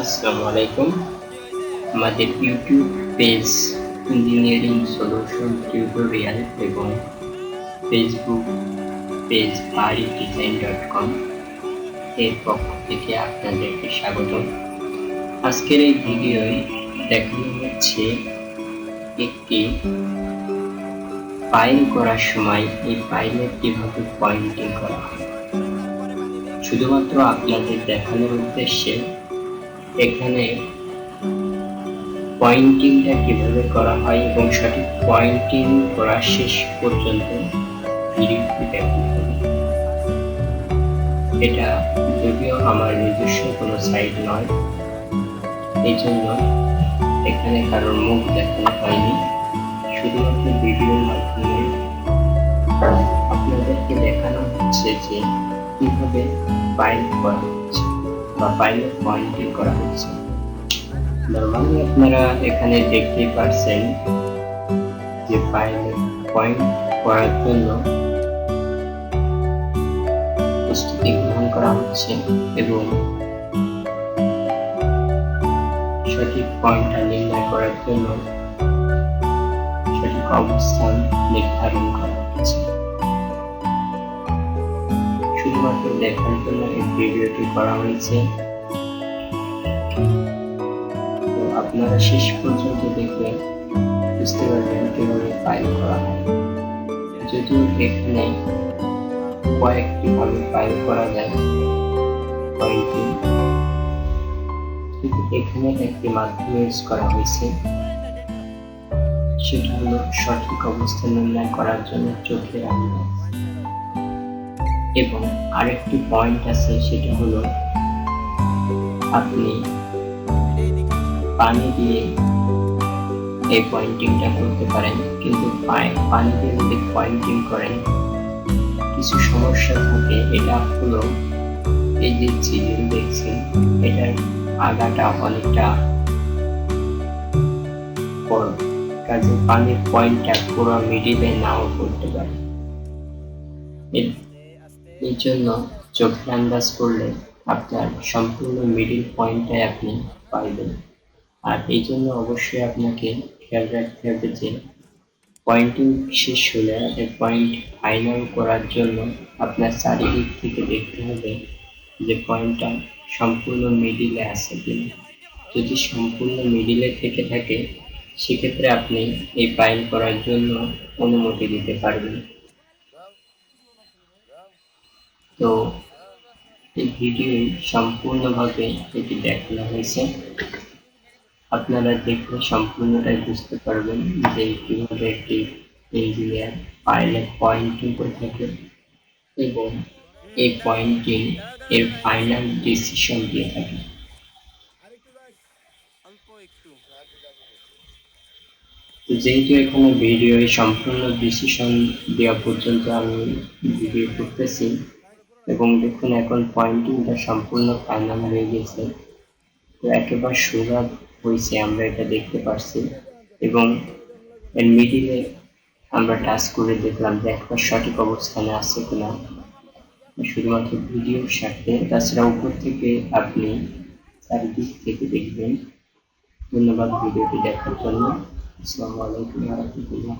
আসসালামু আলাইকুম। আমাদের YouTube page engineering solution tutorial এবং ফেসবুক পেজ bengali.this এর পক্ষ থেকে আপনাদেরকে স্বাগত। আজকের এই ভিডিওয় দেখানো হচ্ছে একটি ফাইল করার সময় এই ফাইলে কিভাবে পয়েন্টিং করা হয়। শুধুমাত্র আপনাদের দেখানোর উদ্দেশ্যে এখানে পয়েন্টিংটা কিভাবে করা হয় এবং সঠিক পয়েন্টিং করা শেষ পর্যন্ত ভিডিওটি দেখতে হবে। এটা যদিও আমার নিজস্ব কোনো সাইট নয়, এই জন্য এখানে কারোর মুখ দেখানো হয়নি, শুধুমাত্র ভিডিওর মাধ্যমে আপনাদেরকে দেখানো হচ্ছে যে কিভাবে ফাইল করা হচ্ছে বা ফাইলের পয়েন্টিং করা হচ্ছে। নরমালি আপনারা এখানে দেখতেই পাচ্ছেন যে ফাইলের পয়েন্ট করার জন্য প্রস্তুতি গ্রহণ করা হচ্ছে এবং সঠিক পয়েন্টটা নির্ণয় করার জন্য সঠিক অবস্থান নির্ধারণ করা হচ্ছে। শুধুমাত্র দেখার জন্য এই ভিডিওটি করা হয়েছে, আপনারা শেষ পর্যন্ত দেখলে বুঝতে পারবেন কিভাবে ফাইল করা হয়। যদিও এখানে কয়েকটি ভাবে ফাইল করা যায় পয়েন্টিং, কিন্তু এখানে একটি মাধ্যম ইউজ করা হয়েছে, সেটা হলো সঠিক অবস্থান নির্ণয় করার জন্য চোখের আন্দাজ। এবং আরেকটি পয়েন্ট আছে, সেটা হলো আপনি পানি দিয়ে এই পয়েন্টিংটা করতে পারেন, কিন্তু পানি দিয়ে যদি পয়েন্টিং করেন কিছু সমস্যা থাকে। এটা হলো এই যে চিহ্ন দেখছেন, এটার আগাটা অনেকটা বড়, কাজে পানির পয়েন্টটা পুরো মিডিলে নাও করতে পারে। এই জন্য চোখের আন্দাজ করলে আপনার সম্পূর্ণ মিডিল পয়েন্টটাই আপনি পাইবেন। আর এই জন্য অবশ্যই আপনাকে খেয়াল রাখতে হবে যে পয়েন্টিং শেষ হলে পয়েন্ট ফাইনাল করার জন্য আপনার চারিদিক থেকে দেখতে হবে যে পয়েন্টটা সম্পূর্ণ মিডিলে আছে কিনা। যদি সম্পূর্ণ মিডিলে থেকে থাকে সেক্ষেত্রে আপনি এই ফাইল করার জন্য অনুমতি দিতে পারবেন। তো এই ভিডিওয় সম্পূর্ণভাবে এটি দেখানো হয়েছে, আপনারা দেখলে সম্পূর্ণটাই বুঝতে পারবেন যে কিভাবে একটি ইঞ্জিনিয়ার ফাইলে পয়েন্টিং করে থাকে এবং এই পয়েন্টিং এর ফাইনাল ডিসিশন দিয়ে থাকে। তো যেহেতু এখানে ভিডিও সম্পূর্ণ ডিসিশন দেওয়া পর্যন্ত আমি ভিডিও করতেছি এবং দেখুন এখন পয়েন্টিংটা সম্পূর্ণ ফাইনাল হয়ে গেছে, তো একেবারে সোজা হয়েছে, আমরা এটা দেখতে পাচ্ছি। এবং এর মিডিলে আমরা টাচ করে দেখলাম যে একবার সঠিক অবস্থানে আছে কিনা, শুধুমাত্র ভিডিওর সাথে। তাছাড়া উপর থেকে আপনি চারিদিক থেকে দেখবেন। ধন্যবাদ ভিডিওটি দেখার জন্য। আসসালামু আলাইকুম ওয়া রাহমাতুল্লাহ।